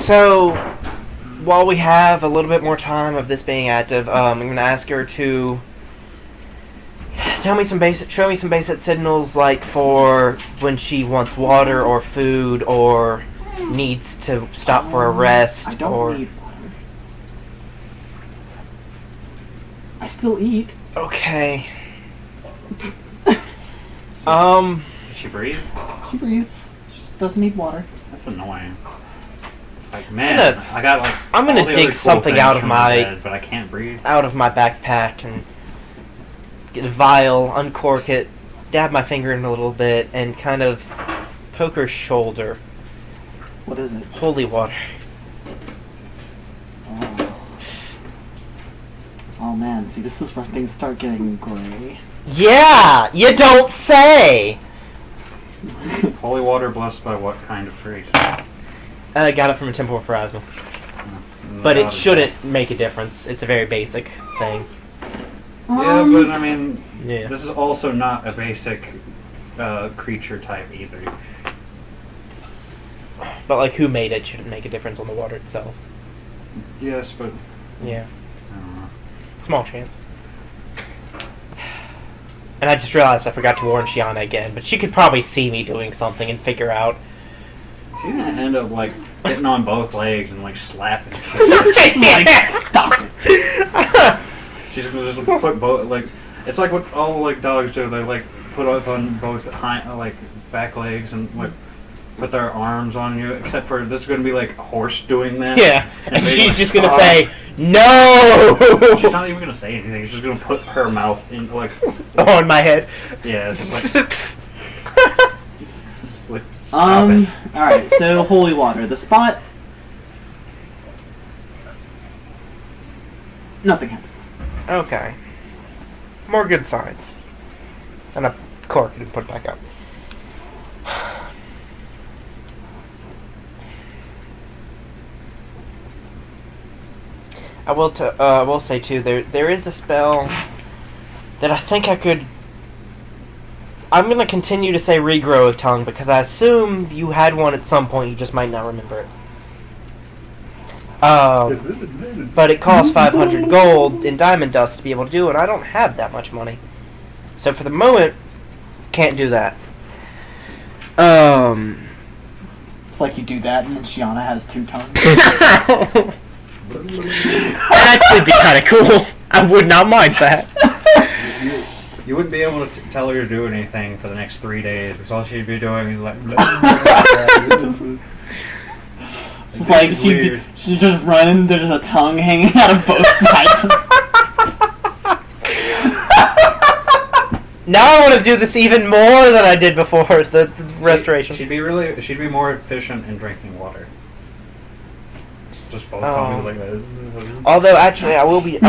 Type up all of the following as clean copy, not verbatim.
So, while we have a little bit more time of this being active, I'm going to ask her to show me some basic signals, like for when she wants water or food or needs to stop for a rest. I don't need water. I still eat. Okay. Does she breathe? She breathes. She just doesn't need water. That's annoying. It's like, man, I got like. I'm gonna dig something out of my bed, but I can't breathe. Out of my backpack and get a vial, uncork it, dab my finger in a little bit, and kind of poke her shoulder. What is it? Holy water. Oh man, see, this is where things start getting gray. Yeah, you don't say. Holy water blessed by what kind of creature? I got it from a temple of Pharasma. But it shouldn't make a difference. It's a very basic thing. Yeah, but I mean, yeah. This is also not a basic creature type either. But like, who made it shouldn't make a difference on the water itself. Yes, but yeah, I don't know. Small chance. And I just realized I forgot to warn Shiana again, but she could probably see me doing something and figure out. She's gonna end up like getting on both legs and like slapping shit. Like, stop it. She's gonna just put both, like, it's like what all like dogs do. They like put up on both like back legs and like put their arms on you. Except for this is gonna be like a horse doing that. Yeah, and she's like, just gonna say no. She's not even gonna say anything. She's just gonna put her mouth in like on my head. Yeah, just like. Just like stop it. Alright, so holy water. The spot. Nothing happens. Okay. More good signs. And I cork it and put it back up. I will say too, there is a spell that I think I could. I'm gonna continue to say regrow a tongue because I assume you had one at some point. You just might not remember it. But it costs 500 gold in diamond dust to be able to do it. I don't have that much money, so for the moment, can't do that. It's like you do that and then Shiana has 2 tongues. That'd actually be kind of cool. I would not mind that. You wouldn't be able to tell her to do anything for the next 3 days because all she'd be doing is like. It's like she's just running. There's a tongue hanging out of both sides. Now I want to do this even more than I did before the restoration. She'd be more efficient in drinking water. Just both tongues like that. Although actually, I will be.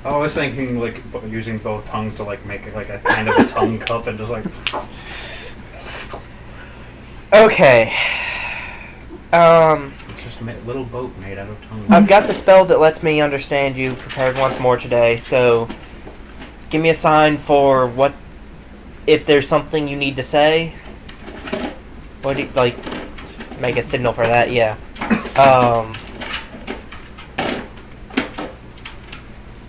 I was thinking like using both tongues to like make it like a kind of a tongue cup and just like. Okay. It's just a little boat made out of tongues. I've got the spell that lets me understand you prepared once more today, so give me a sign for what, if there's something you need to say. What do you, like, make a signal for that, yeah.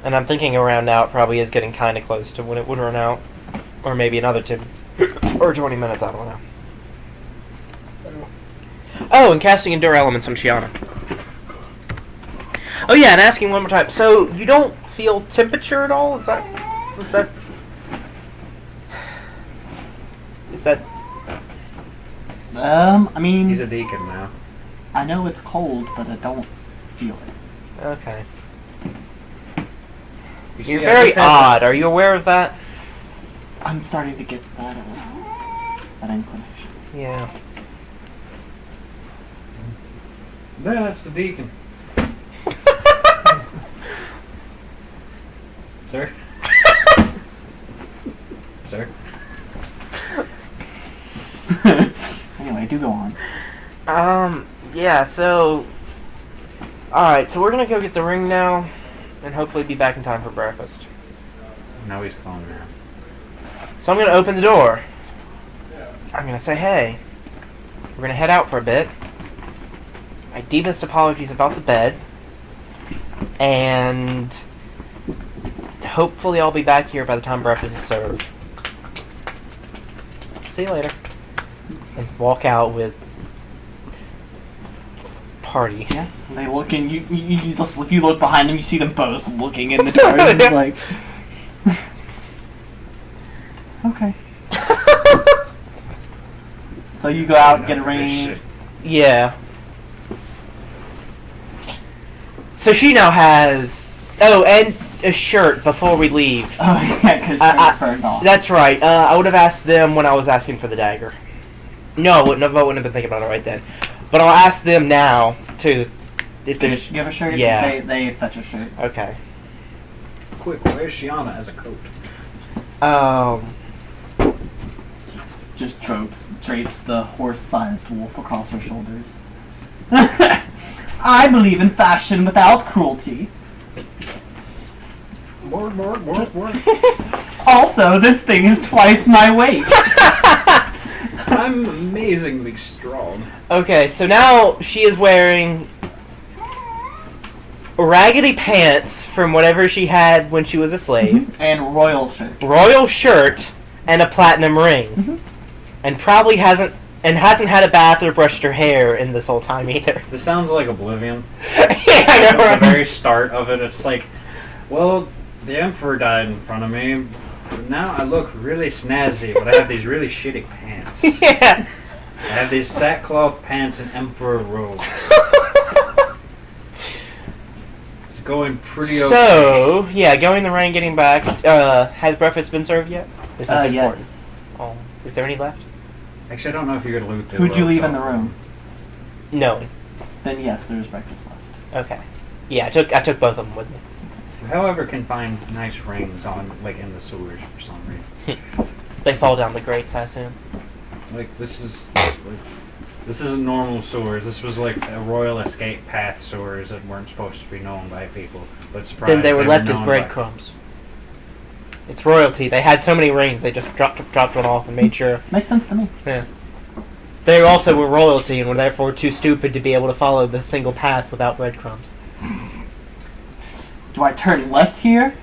And I'm thinking around now it probably is getting kind of close to when it would run out. Or maybe another 10 or 20 minutes, I don't know. Oh, and casting Endure Elements on Shiana. Oh yeah, and asking one more time. So, you don't feel temperature at all? Is that... I mean... He's a deacon now. I know it's cold, but I don't feel it. Okay. You're very odd. Are you aware of that? I'm starting to get that inclination. Yeah. That's the deacon. Sir? Sir? Anyway, do go on. Yeah, so... Alright, so we're gonna go get the ring now, and hopefully be back in time for breakfast. Now he's calling her. So I'm gonna open the door. I'm gonna say, hey, we're gonna head out for a bit. my deepest apologies about the bed. And hopefully I'll be back here by the time breakfast is served. See you later. And walk out with party. Yeah. They look in. You just, if you look behind them, you see them both looking in the door. And it's like, okay. So you go out, get a ring. Yeah. So she now has... Oh, and a shirt before we leave. Oh, yeah, because it's burned off. That's right. I would have asked them when I was asking for the dagger. No, I wouldn't have been thinking about it right then. But I'll ask them now to... If you have a shirt? Yeah. They fetch a shirt. Okay. Quick, where's Shiana as a coat? Just drapes the horse-sized wolf across her shoulders. I believe in fashion without cruelty. More. Also, this thing is twice my weight. I'm amazingly strong. Okay, so now she is wearing raggedy pants from whatever she had when she was a slave. And royal shirt. Royal shirt and a platinum ring. And probably hasn't had a bath or brushed her hair in this whole time either. This sounds like Oblivion. Yeah, I know, At the right? very start of it, it's like, well, the Emperor died in front of me, but now I look really snazzy, but I have these really shitty pants. Yeah. I have these sackcloth pants and Emperor robes. It's going pretty okay. So, yeah, going the rain, getting back. Has breakfast been served yet? Is that important? Yes. Oh, is there any left? Actually, I don't know if you could loot the Who'd you leave in robes the off. room? No. Then yes, there's breakfast left. Okay. Yeah, I took both of them with me. However, can find nice rings on, like, in the sewers for some reason. They fall down the grates, I assume. Like, this isn't normal sewers. This was like a royal escape path sewers that weren't supposed to be known by people. But surprise, Then they were left as known breadcrumbs. It's royalty. They had so many rings, they just dropped one off and made sure. Makes sense to me. Yeah. They also were royalty and were therefore too stupid to be able to follow the single path without breadcrumbs. Do I turn left here?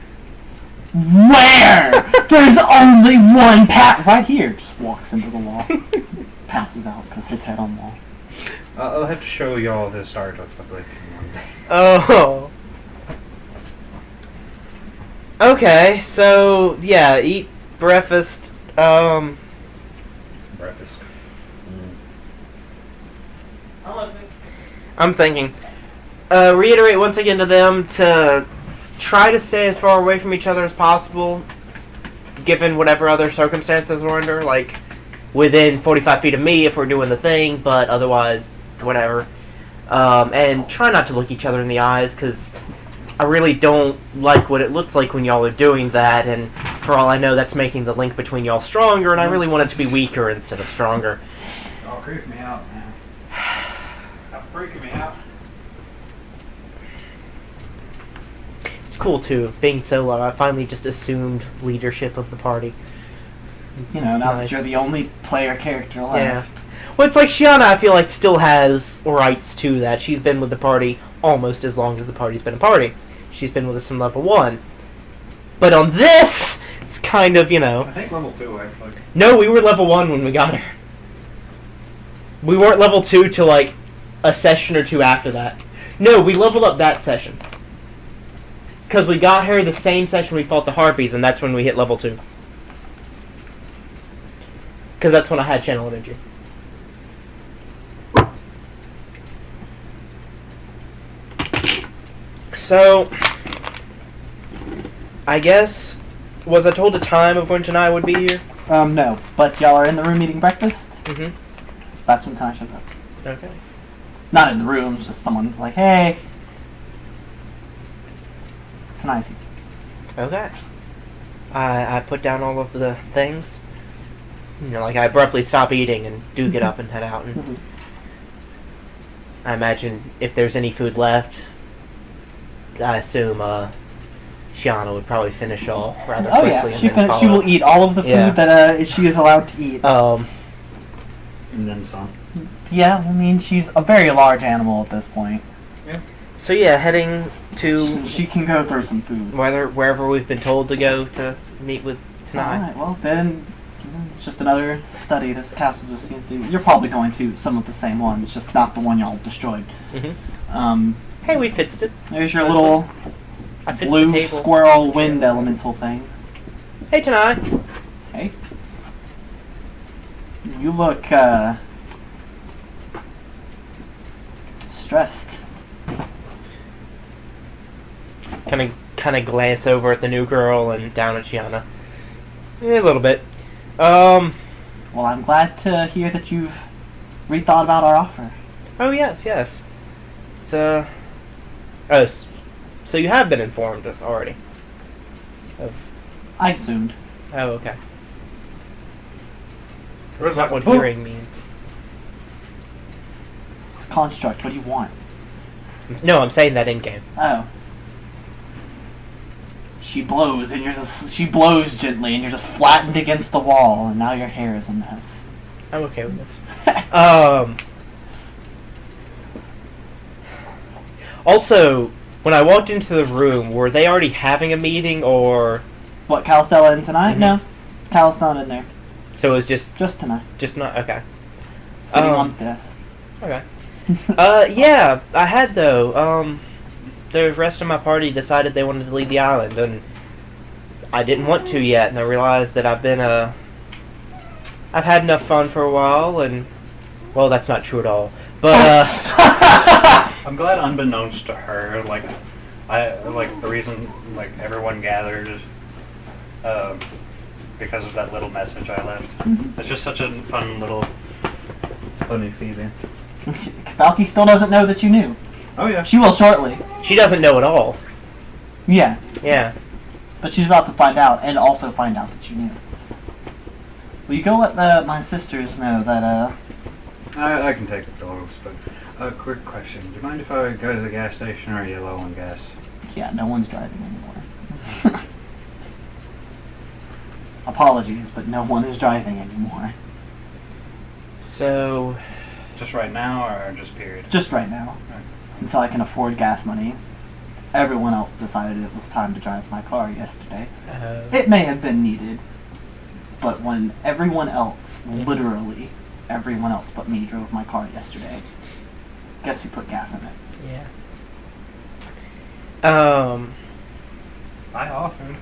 Where? There's only one path. Right here. Just walks into the wall. Passes out because hits head on wall. I'll have to show y'all the start of Oblivion one day. Oh. Okay, so yeah, eat breakfast. Breakfast. I'm thinking. Reiterate once again to them to try to stay as far away from each other as possible, given whatever other circumstances we're under, like within 45 feet of me if we're doing the thing, but otherwise, whatever. And try not to look each other in the eyes, because I really don't like what it looks like when y'all are doing that, and for all I know, that's making the link between y'all stronger, and I really want it to be weaker instead of stronger. Oh, creep me out, man. Stop freaking me out. It's cool, too, being solo. I finally just assumed leadership of the party. You know, It's now nice. that you're the only player character left. Yeah. Well, it's like Shiana, I feel like, still has rights to that. She's been with the party almost as long as the party's been a party. She's been with us from level 1. But on this, it's kind of, you know... I think level 2, actually. No, we were level 1 when we got her. We weren't level 2 till, like, a session or two after that. No, we leveled up that session. Because we got her the same session we fought the Harpies, and that's when we hit level 2. Because that's when I had Channel Energy. So, I guess, was I told the time of when Janai would be here? No, but y'all are in the room eating breakfast. Mm-hmm. That's when Tanai shows up. Okay. Not in the room, it's just someone's like, hey. Tanai's here. Okay. I put down all of the things. You know, like I abruptly stop eating and do get up and head out. And I imagine if there's any food left, I assume Shiana would probably finish off rather Oh quickly. yeah, and she then she will eat all of the food Yeah. that she is allowed to eat. And then some. Yeah, I mean, she's a very large animal at this point. So yeah, heading to She can go through some food. wherever we've been told to go to meet with tonight. Alright, well then, it's just another study. This castle just seems to... You're probably going to some of the same ones, just not the one y'all destroyed. Hey, we fixed it. There's your little I fixed the blue table. squirrel wind elemental thing. Hey, tonight. Hey. You look, stressed. Kind of glance over at the new girl and down at Gianna. A little bit. Well, I'm glad to hear that you've rethought about our offer. Oh yes. It's oh, so you have been informed already. I assumed. Oh, okay. Where's That's not that what book? hearing means. It's a construct. What do you want? No, I'm saying that in game. Oh. She blows, and she blows gently, and you're just flattened against the wall, and now your hair is a mess. I'm okay with this. Also, when I walked into the room, were they already having a meeting, or What, Calistella in tonight? Mhm. No. Cal's not in there. so it was just Just tonight. not okay? Sitting on the desk. Okay. Yeah, I had though. The rest of my party decided they wanted to leave the island, and I didn't want to yet. And I realized that I've had enough fun for a while, and well, that's not true at all. But I'm glad, unbeknownst to her, like the reason like everyone gathered, because of that little message I left. It's just such a fun little. It's funny, Phoebe. Falky still doesn't know that you knew. Oh yeah. She will shortly. she doesn't know at all. Yeah. Yeah. But she's about to find out, and also find out that you knew. Will you go let my sisters know that, I can take the dogs, but quick question. Do you mind if I go to the gas station, or are you low on gas? yeah, no one's driving anymore. Apologies, but no one is driving anymore. So Just right now, or just period? Just right now. Okay. Until I can afford gas money. Everyone else decided it was time to drive my car yesterday. It may have been needed, but when everyone else, literally everyone else but me, drove my car yesterday, guess who put gas in it? yeah. I offered.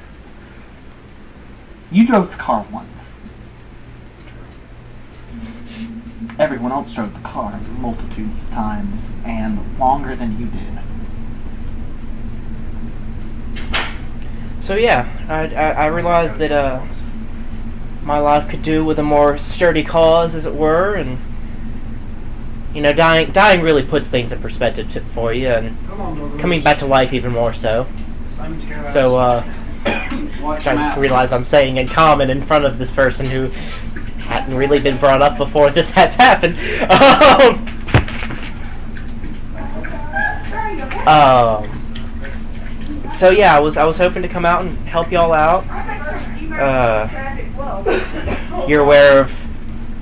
You drove the car once. Everyone else drove the car multitudes of times, and longer than you did. So yeah, I realized that my life could do with a more sturdy cause, as it were, and you know, dying really puts things in perspective for you, and coming back to life even more so. So which I realize I'm saying in common in front of this person who hadn't really been brought up before that's happened. So yeah, I was hoping to come out and help y'all out. You're aware of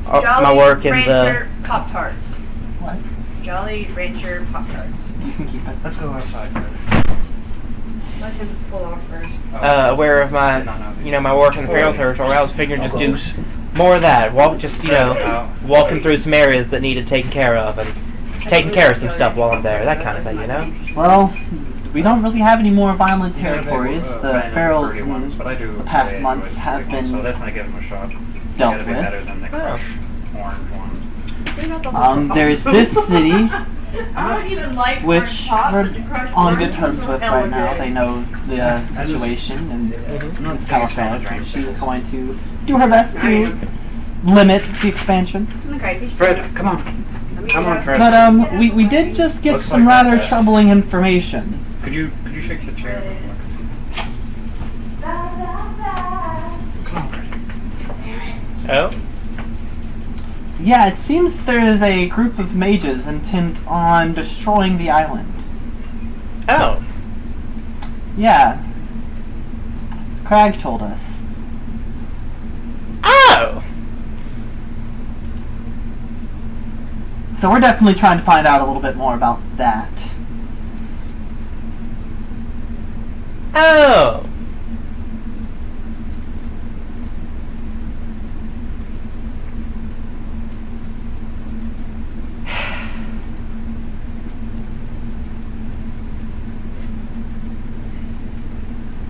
my work in Rancher Pop-Tarts. What? Jolly Rancher Pop-Tarts. You can keep it. Let's go outside first. Let him pull off first. Aware of my, my work in the feral territory. I was figuring just do more of that. Walking through some areas that needed taken care of, and taking care of some stuff while I'm there. That kind of thing, you know. Well, we don't really have any more violent territories. The ferals in the past months have been So definitely give them a shot. dealt Gotta be better with. than the crush orange ones. There's this city, I don't even like which orange pop, we're but the crushed on orange good terms ones with are right now. hella They know the situation, and I'm it's not kind of fast. And she's going to do her best to limit the expansion. good. Okay, be Fred, come on. Come on, Fred. But we did just get Looks some like rather that's troubling information. Could you shake the chair? Come on, Fred. Oh. Yeah, it seems there is a group of mages intent on destroying the island. Oh. Yeah. Crag told us. Oh. So we're definitely trying to find out a little bit more about that. Oh.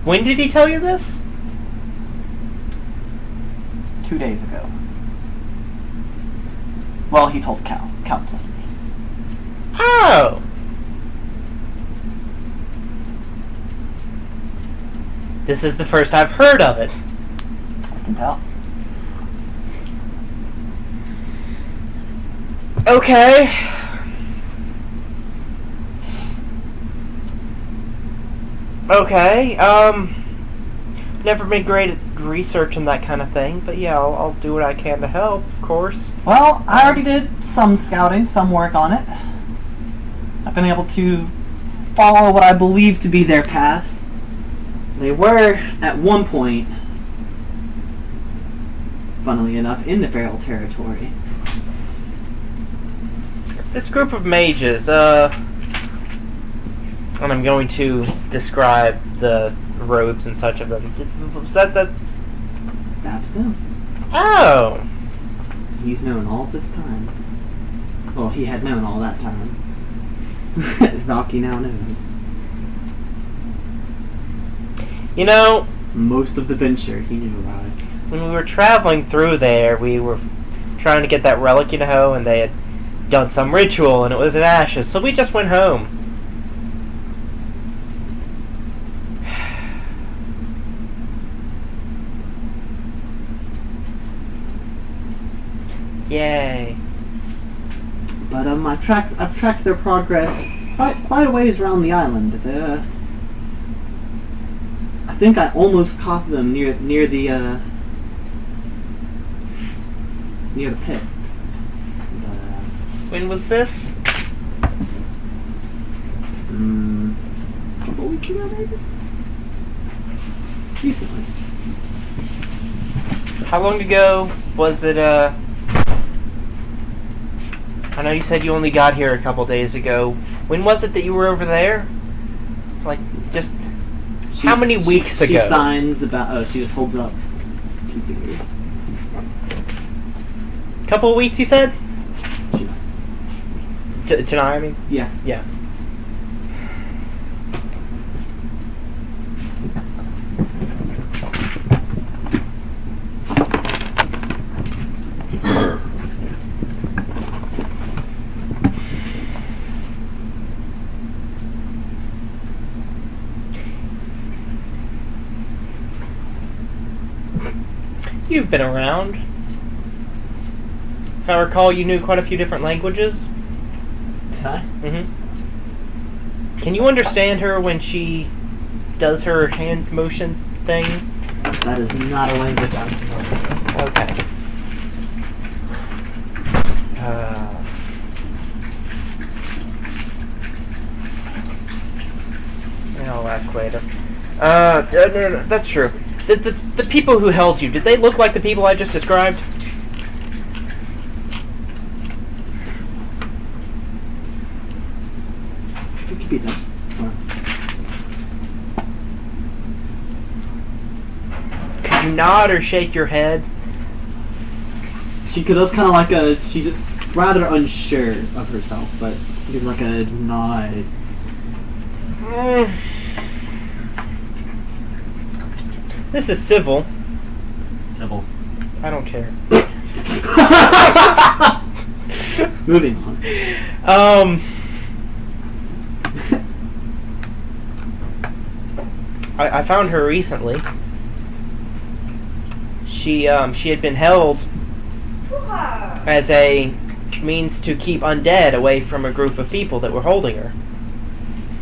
When did he tell you this? 2 days ago. Well, he told Cal. Cal told me. Oh. This is the first I've heard of it. I can tell. Okay. Okay, never been great at researching that kind of thing, but yeah, I'll do what I can to help, of course. Well, I already did some scouting, some work on it. I've been able to follow what I believe to be their path. They were, at one point, funnily enough, in the feral territory. This group of mages, and I'm going to describe the robes and such of them. Was that? That's them. Oh! He's known all this time. Well, he had known all that time. Valky now knows. You know, Most of the venture, he knew about it. when we were traveling through there, we were trying to get that relic, you know, and they had done some ritual, and it was in ashes, so we just went home. Yay. But I've tracked their progress quite a ways around the island. I think I almost caught them near the pit. When was this? A couple weeks ago, maybe. Recently. How long ago was it, I know you said you only got here a couple days ago. When was it that you were over there? Like, just how many weeks ago? She signs about. Oh, she just holds up 2 fingers. Couple of weeks, you said? She, Tonight, I mean? yeah. Yeah. You've been around. If I recall, you knew quite a few different languages. Did I? Mm-hmm. Can you understand her when she does her hand motion thing? That is not a language I'm familiar with. Okay. I'll ask later. No, that's true. The people who held you, did they look like the people I just described? It could be them. Could you nod or shake your head? She does kind of like she's rather unsure of herself, but gives like a nod. This is civil. Civil. I don't care. Moving on. I found her recently. She had been held as a means to keep undead away from a group of people that were holding her.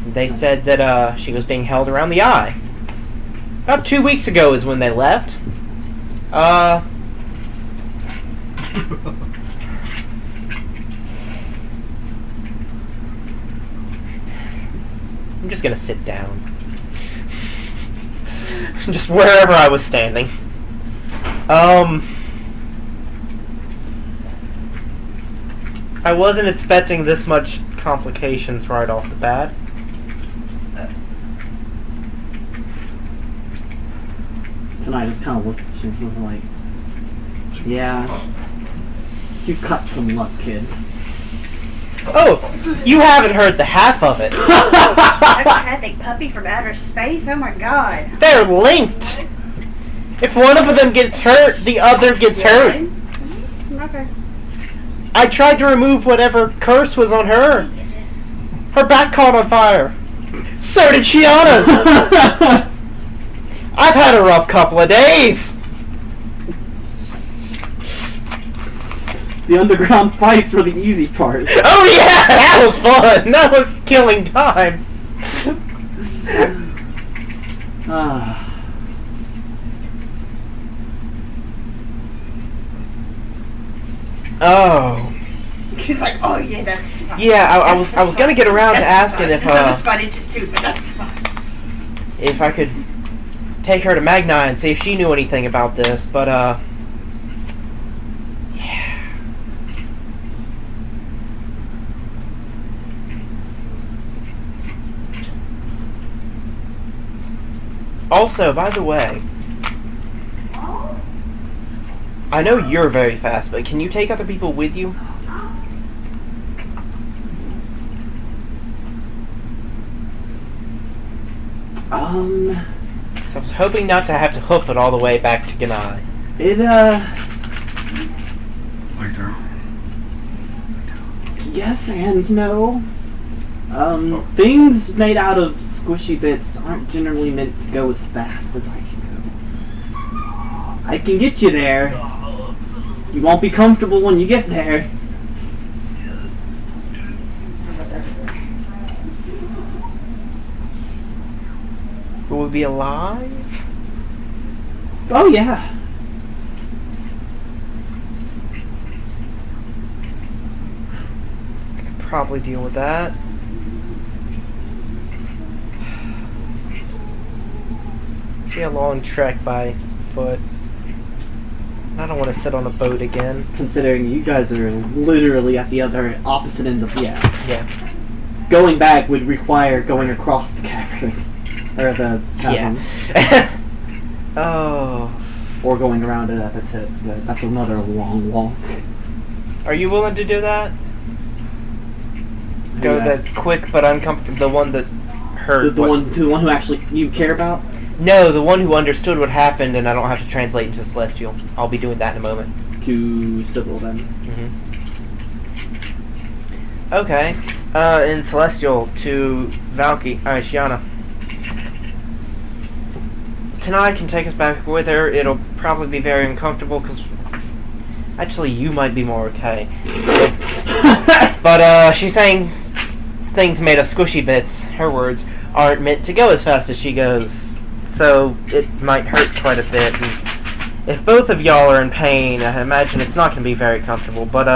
They said that she was being held around the eye. About 2 weeks ago is when they left. I'm just gonna sit down. Just wherever I was standing. I wasn't expecting this much complications right off the bat. Tonight just kind of looks at you and says like, yeah, you cut some luck, kid. Oh, you haven't heard the half of it. Psychopathic puppy from outer space? Oh my god. They're linked. If one of them gets hurt, the other gets hurt. Okay. I tried to remove whatever curse was on her. Her back caught on fire. So did Shiana's. I've had a rough couple of days. The underground fights were the easy part. Oh yeah, that was fun. That was killing time. Oh. She's like, oh yeah, that's fine. Yeah, I was gonna get around to asking if This other spot itches too, but that's fine. if I could take her to Magni and see if she knew anything about this, but yeah. Also, by the way, I know you're very fast, but can you take other people with you? So I was hoping not to have to hoof it all the way back to Ganai. Yes and no. Things made out of squishy bits aren't generally meant to go as fast as I can go. I can get you there. You won't be comfortable when you get there. Will we be alive? Oh yeah. Could probably deal with that. Be a long trek by foot. I don't want to sit on a boat again. Considering you guys are literally at the other opposite ends of the app. Yeah. Going back would require going across the cavern. Or the chasm. Yeah. Oh. Or going around it at the tip. But that's another long walk. Are you willing to do that? Go Yes. that's quick but uncomfortable. The one that heard. The one who actually you care about? No, the one who understood what happened, and I don't have to translate into Celestial. I'll be doing that in a moment. To Sybil then. Okay. In Celestial to Shiana. Tonight can take us back with her. It'll probably be very uncomfortable because actually you might be more okay. But she's saying things made of squishy bits, her words, aren't meant to go as fast as she goes. So it might hurt quite a bit. And if both of y'all are in pain, I imagine it's not going to be very comfortable. But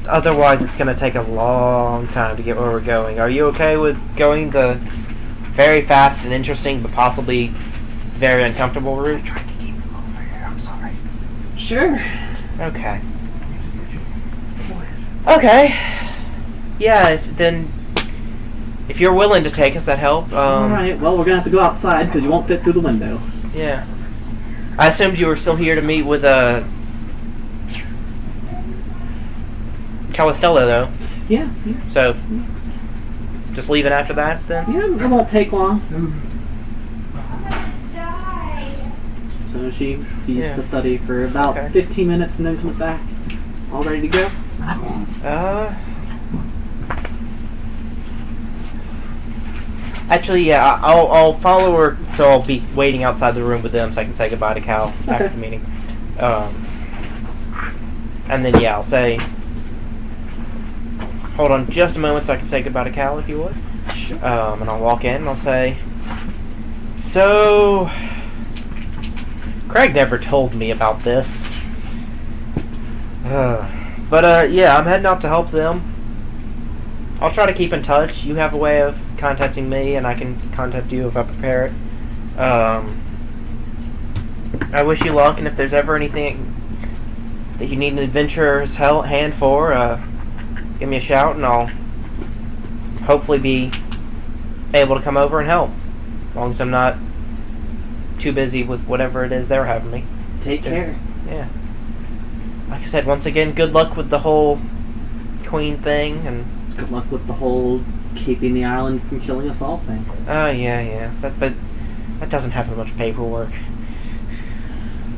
otherwise it's going to take a long time to get where we're going. Are you okay with going the very fast and interesting but possibly very uncomfortable route? I'm sorry. Sure. Okay. Okay. Yeah, if you're willing to take us, that help. Alright, well, we're gonna have to go outside because you won't fit through the window. Yeah. I assumed you were still here to meet with Calistella, though. Yeah. So, just leaving after that, then? Yeah, it won't take long. So she leaves the study for about 15 minutes and then comes back. All ready to go? Actually, yeah, I'll follow her, so I'll be waiting outside the room with them so I can say goodbye to Cal after the meeting. And then, yeah, I'll say... Hold on just a moment so I can say goodbye to Cal, if you would. Sure. And I'll walk in and I'll say... So... Craig never told me about this. But, yeah, I'm heading out to help them. I'll try to keep in touch. You have a way of contacting me, and I can contact you if I prepare it. I wish you luck, and if there's ever anything that you need an adventurer's hand for, give me a shout, and I'll hopefully be able to come over and help. As long as I'm not too busy with whatever it is they're having me. Take care. Yeah. Like I said, once again, good luck with the whole queen thing, and Good luck with the whole keeping the island from killing us all thing. oh yeah. But that doesn't have as much paperwork.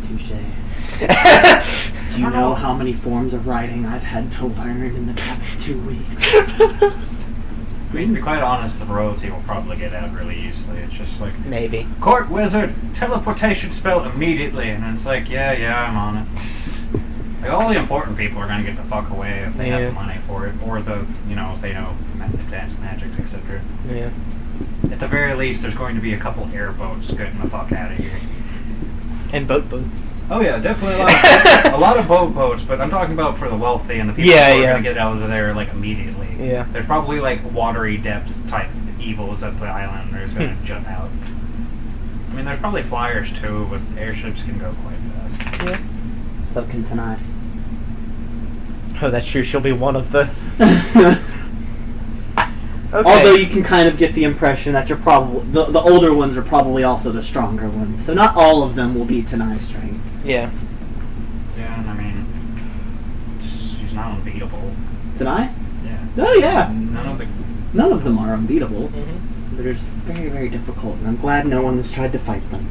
Touche. Do you know how many forms of writing I've had to learn in the past 2 weeks? I mean, to be quite honest, the royalty will probably get out really easily. It's just like, Maybe. court wizard, teleportation spell immediately, and it's like, yeah, I'm on it. Like, all the important people are gonna get the fuck away if they have the money for it, or they know advanced magics, etc. Yeah. At the very least, there's going to be a couple airboats getting the fuck out of here. And boats. Oh yeah, definitely a lot of boats, but I'm talking about for the wealthy and the people who are going to get out of there like immediately. Yeah. There's probably like watery depth type evils at the island that are going to jump out. I mean, there's probably flyers too, but airships can go quite fast. Yeah. So can tonight. Oh, that's true. She'll be one of the. Okay. Although you can kind of get the impression that you're probably the older ones are probably also the stronger ones. So not all of them will be Tanai's strength. Yeah. Yeah, and I mean, she's not unbeatable. Tanai? Yeah. Oh yeah. None of them are unbeatable. Mm-hmm. They're just very, very difficult, and I'm glad no one has tried to fight them.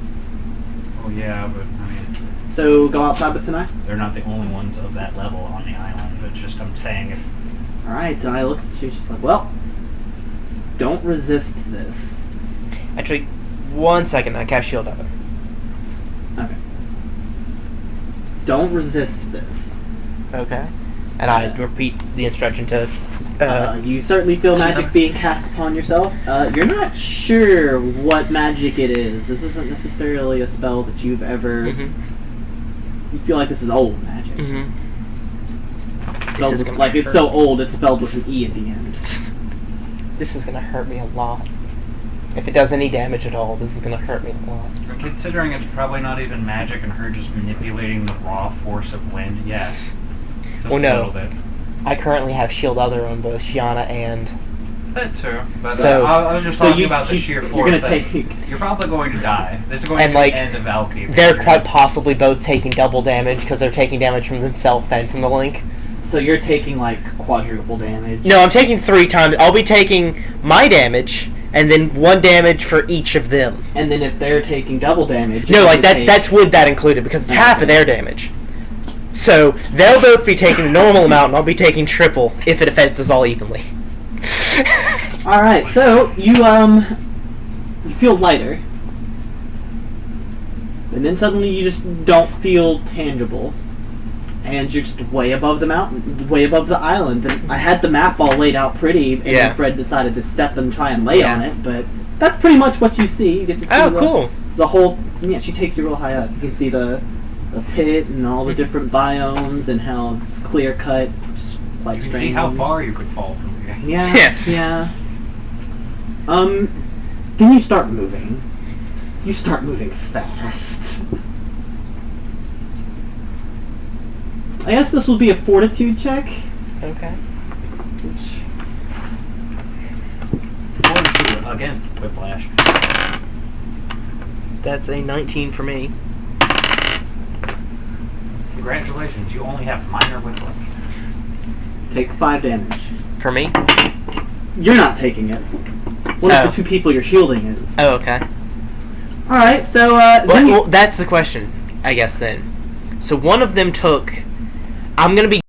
Oh yeah, but I mean, So go outside with Tanai? they're not the only ones of that level on the island. It's just I'm saying if. Alright, Tanai looks at you, she's like, well, don't resist this. Actually, 1 second. I cast shield on her. Okay. Don't resist this. Okay. And I repeat the instruction to. You certainly feel magic being cast upon yourself. You're not sure what magic it is. This isn't necessarily a spell that you've ever... Mm-hmm. You feel like this is old magic. Mm-hmm. It's so old it's spelled with an E at the end. This is gonna hurt me a lot. If it does any damage at all, this is gonna hurt me a lot. Considering it's probably not even magic and her just manipulating the raw force of wind, yeah. Just Well, a no. little bit. I currently have shield other on both Shiana and. That too. But So- I was just talking about the sheer force. You're gonna that take... you're probably going to die. This is going And, to be like, the end of Valky. They're quite possibly both taking double damage because they're taking damage from themselves and from the link. So you're taking, like, quadruple damage. No, I'm taking 3 times. I'll be taking my damage and then 1 damage for each of them. And then if they're taking double damage... No, you're like gonna that. take- That's with that included because it's half of their damage. So they'll both be taking the normal amount, and I'll be taking triple if it affects us all evenly. Alright, so you feel lighter. And then suddenly you just don't feel tangible. And you're just way above the mountain, way above the island. And I had the map all laid out pretty, and then Fred decided to step and try and lay on it, but that's pretty much what you see. You get to see Cool. the whole... Yeah, she takes you real high up. You can see the pit and all the different biomes and how it's clear cut. Just quite You can strange. see how far you could fall from here. Yeah, Yes. yeah. Then you start moving. You start moving fast. I guess this will be a fortitude check. Okay. Which... Fortitude against Whiplash. That's a 19 for me. Congratulations, you only have minor Whiplash. Take 5 damage. For me? You're not taking it. One of the 2 people you're shielding is. Oh, okay. Alright, so, Well, that's the question, I guess, then. So one of them took... I'm going to be